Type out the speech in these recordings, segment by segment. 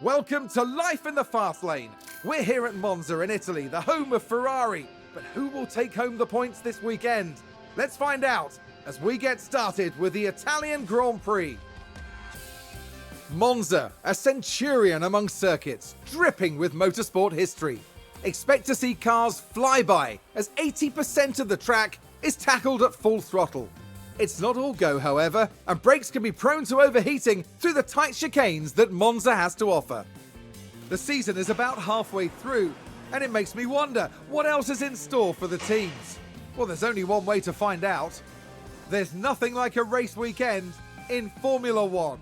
Welcome to Life in the Fast Lane. We're here at Monza in Italy, the home of Ferrari. But who will take home the points this weekend? Let's find out as we get started with the Italian Grand Prix. Monza, a centurion among circuits, dripping with motorsport history. Expect to see cars fly by as 80% of the track is tackled at full throttle. It's not all go, however, and brakes can be prone to overheating through the tight chicanes that Monza has to offer. The season is about halfway through, and it makes me wonder what else is in store for the teams. Well, there's only one way to find out. There's nothing like a race weekend in Formula One.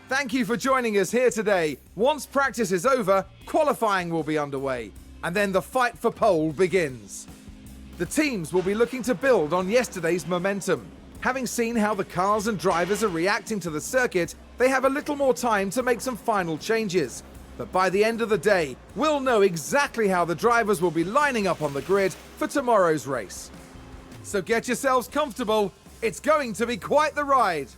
Thank you for joining us here today. Once practice is over, qualifying will be underway, and then the fight for pole begins. The teams will be looking to build on yesterday's momentum. Having seen how the cars and drivers are reacting to the circuit, they have a little more time to make some final changes. But by the end of the day, we'll know exactly how the drivers will be lining up on the grid for tomorrow's race. So get yourselves comfortable. It's going to be quite the ride.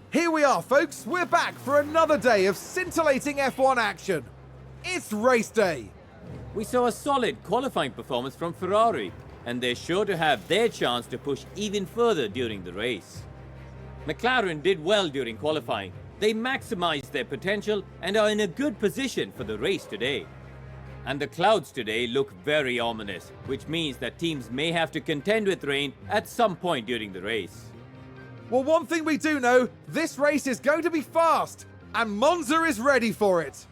Here we are, folks. We're back for another day of scintillating F1 action. It's race day. We saw a solid qualifying performance from Ferrari, and they're sure to have their chance to push even further during the race. McLaren did well during qualifying. They maximized their potential and are in a good position for the race today. And the clouds today look very ominous, which means that teams may have to contend with rain at some point during the race. Well, one thing we do know, this race is going to be fast, and Monza is ready for it.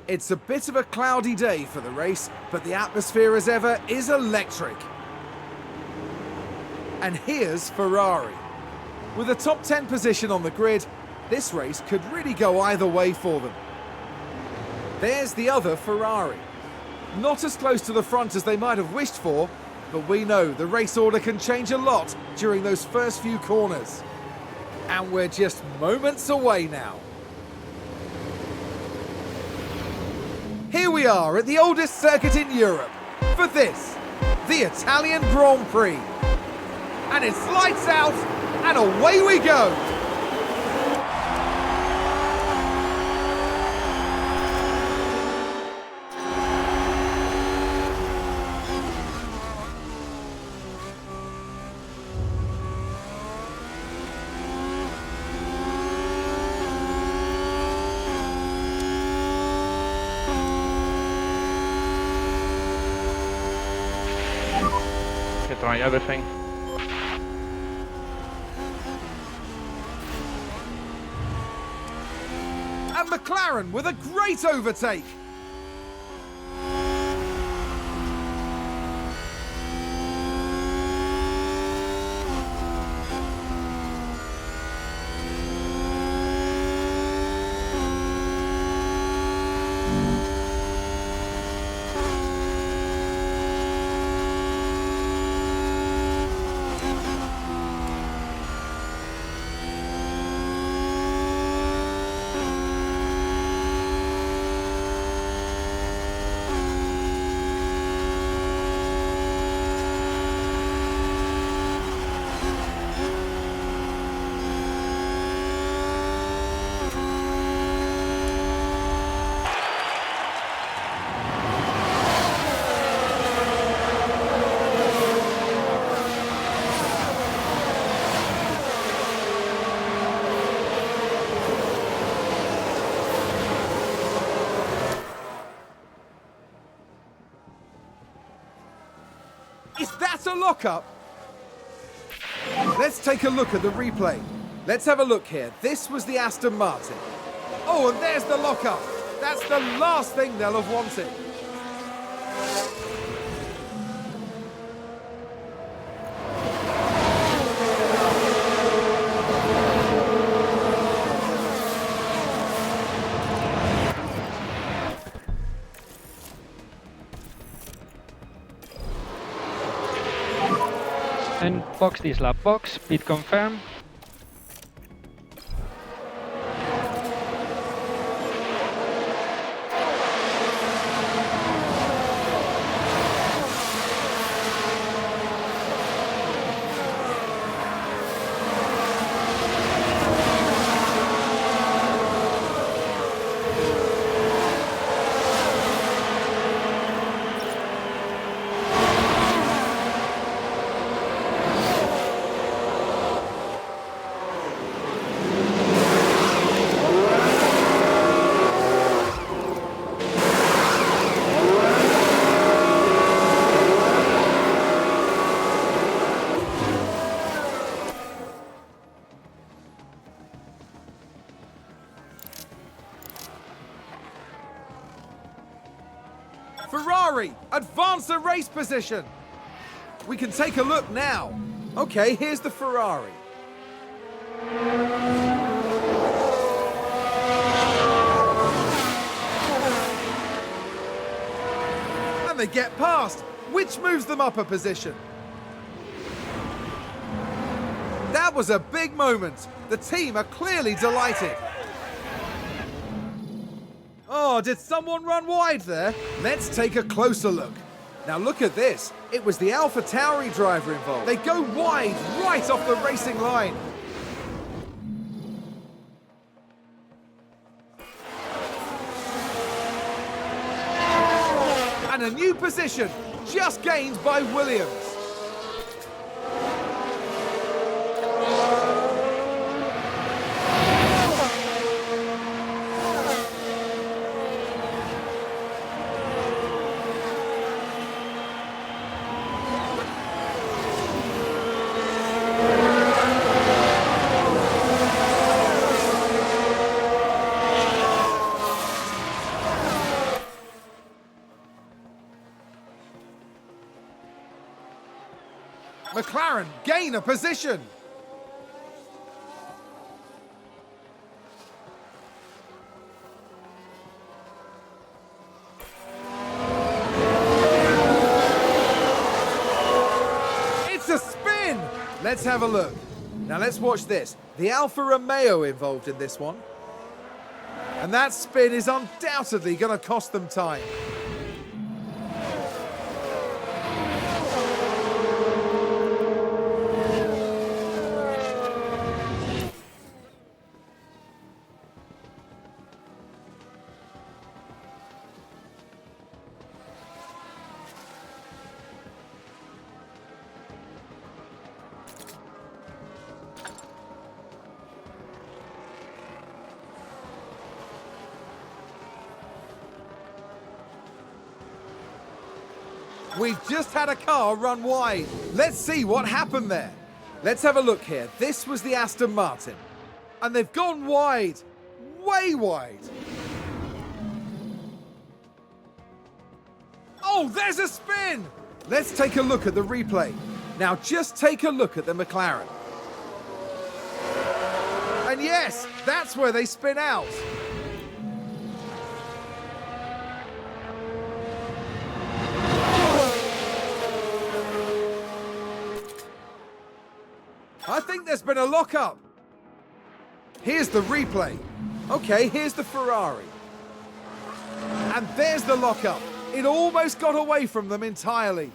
It's a bit of a cloudy day for the race, but the atmosphere as ever is electric. And here's Ferrari. With a top 10 position on the grid, this race could really go either way for them. There's the other Ferrari. Not as close to the front as they might have wished for, but we know the race order can change a lot during those first few corners. And we're just moments away now. Here we are at the oldest circuit in Europe for this, the Italian Grand Prix. And it's lights out and away we go. Try everything. And McLaren with a great overtake. Is that a lockup? Let's take a look at the replay. Let's have a look here. This was the Aston Martin. Oh, and there's the lockup. That's the last thing they'll have wanted. And box this lap box, pit confirm. Ferrari, advance the race position. We can take a look now. Okay, here's the Ferrari. they get past, which moves them up a position. That was a big moment. The team are clearly delighted. Oh, did someone run wide there? Let's take a closer look. Now look at this. It was the AlphaTauri driver involved. They go wide right off the racing line. And a new position just gained by Williams. McLaren gain a position. It's a spin. Let's have a look. Now let's watch this. The Alfa Romeo involved in this one. And that spin is undoubtedly going to cost them time. We've just had a car run wide. Let's see what happened there. Let's have a look here. This was the Aston Martin. And they've gone wide. Way wide. Oh, there's a spin! Let's take a look at the replay. Now just take a look at the McLaren. And yes, that's where they spin out. I think there's been a lock-up. Here's the replay. Okay, here's the Ferrari. And there's the lock-up. It almost got away from them entirely.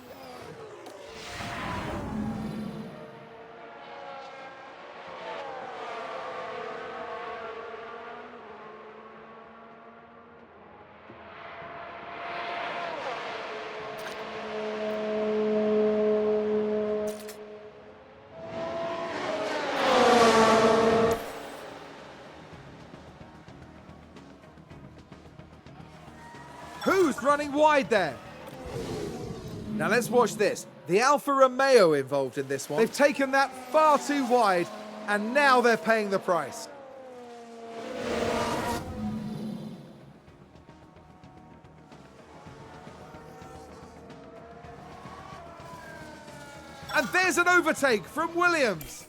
Who's running wide there? Now let's watch this. The Alfa Romeo involved in this one. They've taken that far too wide, and now they're paying the price. And there's an overtake from Williams.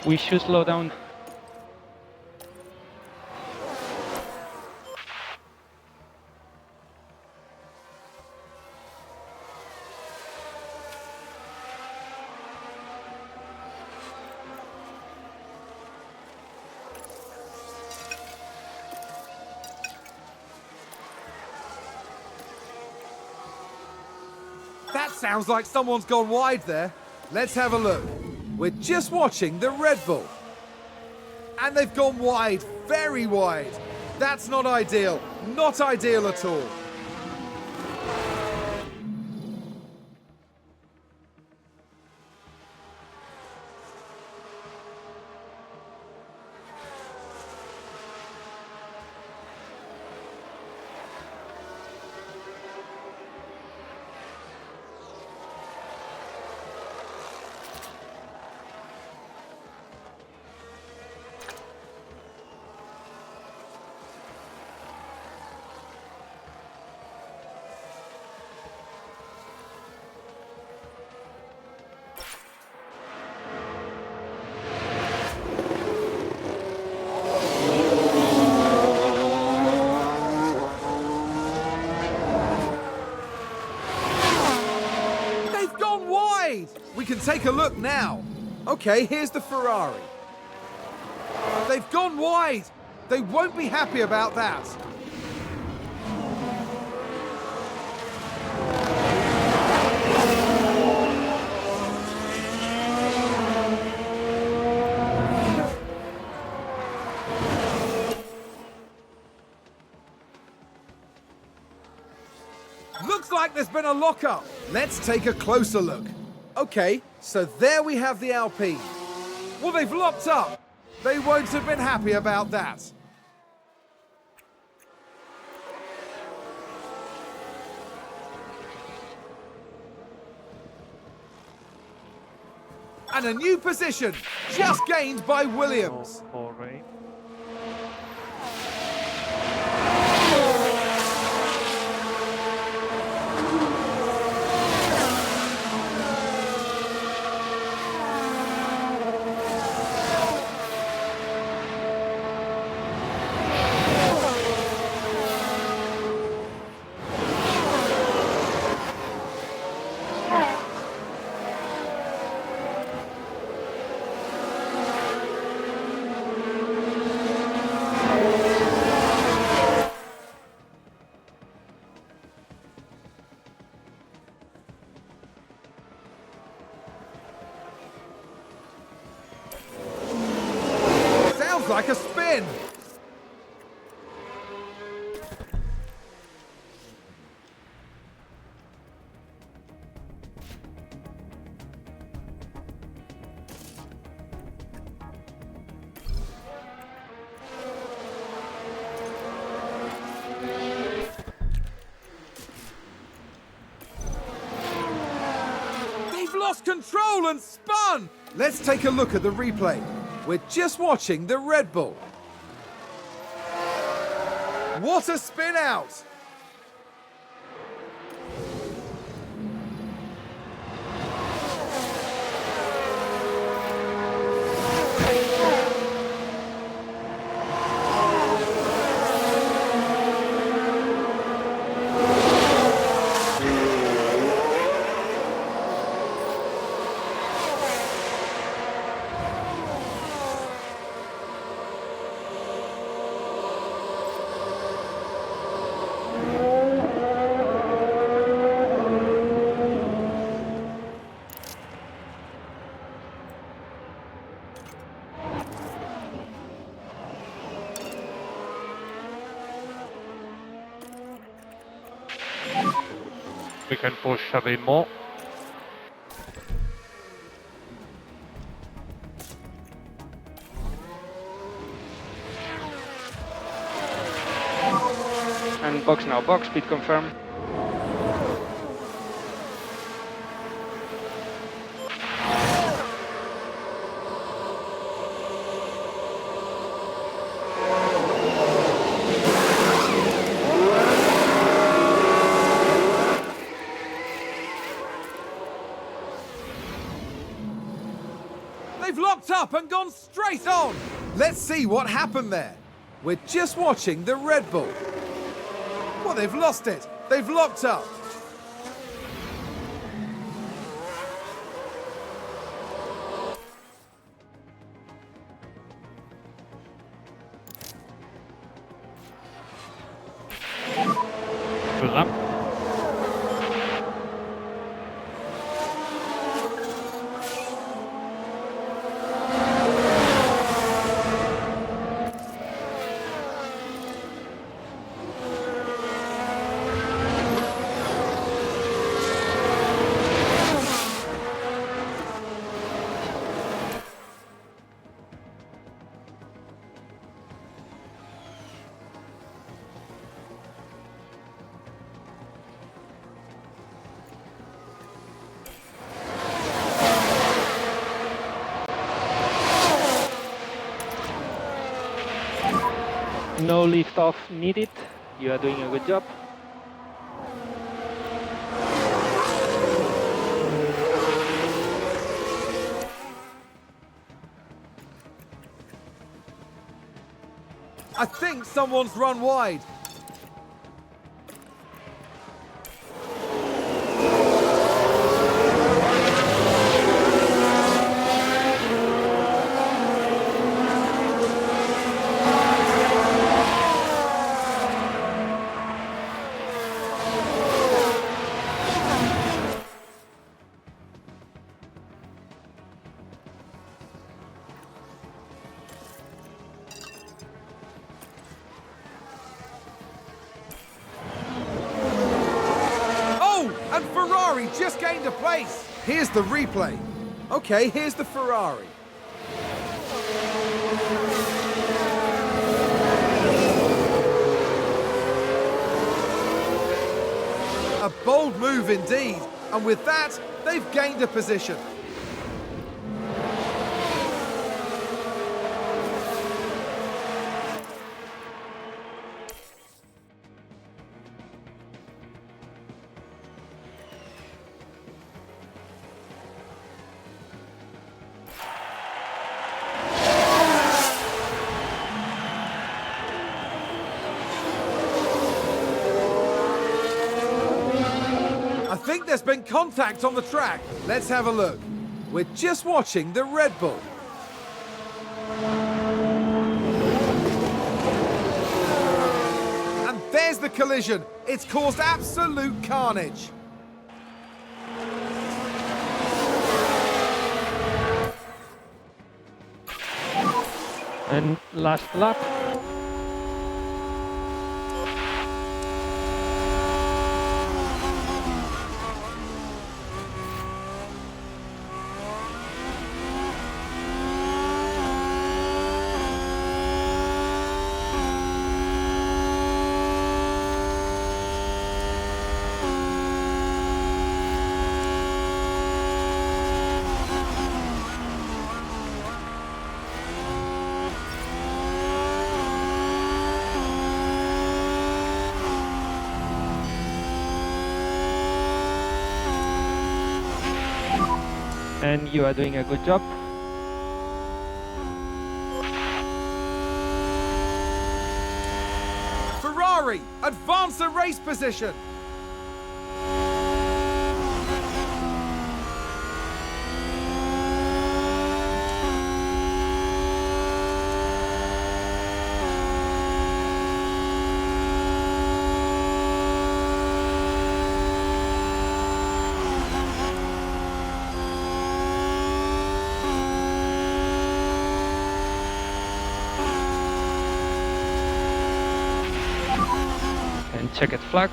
We should slow down. That sounds like someone's gone wide there. Let's have a look. We're just watching the Red Bull. And they've gone wide, very wide. That's not ideal. Not ideal at all. We can take a look now. Okay, here's the Ferrari. They've gone wide. They won't be happy about that. Looks like there's been a lockup. Let's take a closer look. Okay, so there we have the Alpine. Well, they've locked up. They won't have been happy about that. And a new position, just gained by Williams. Alright. Like a spin. They've lost control and spun. Let's take a look at the replay. We're just watching the Red Bull. What a spin out! We can push a bit more. And box now, box, speed confirm. They've locked up and gone straight on. Let's see what happened there. We're just watching the Red Bull. Well, they've lost it. They've locked up. Good lap. No lift off needed. You are doing a good job. I think someone's run wide. And Ferrari just gained a place. Here's the replay. Okay, here's the Ferrari. A bold move indeed. And with that, they've gained a position. I think there's been contact on the track. Let's have a look. We're just watching the Red Bull. And there's the collision. It's caused absolute carnage. And last lap. And you are doing a good job. Ferrari advance the race position. And checkered flag.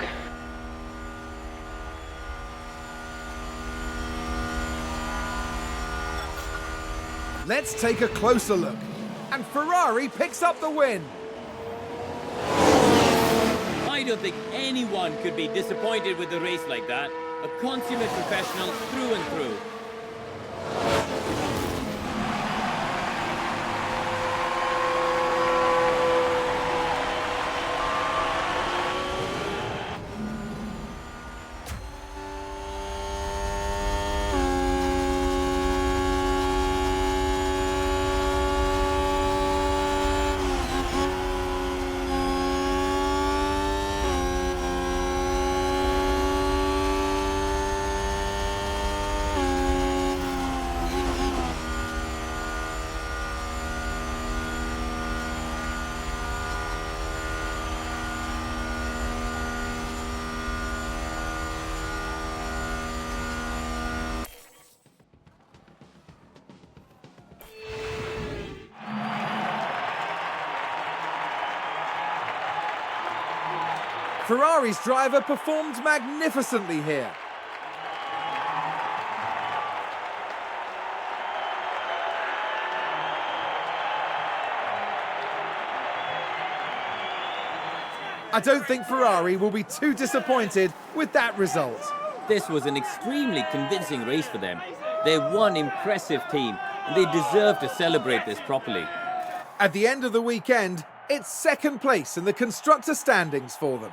Let's take a closer look. And Ferrari picks up the win. I don't think anyone could be disappointed with a race like that. A consummate professional through and through. Ferrari's driver performed magnificently here. I don't think Ferrari will be too disappointed with that result. This was an extremely convincing race for them. They're one impressive team, and they deserve to celebrate this properly. At the end of the weekend, it's second place in the constructor standings for them.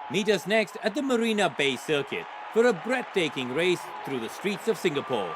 Meet us next at the Marina Bay Circuit for a breathtaking race through the streets of Singapore.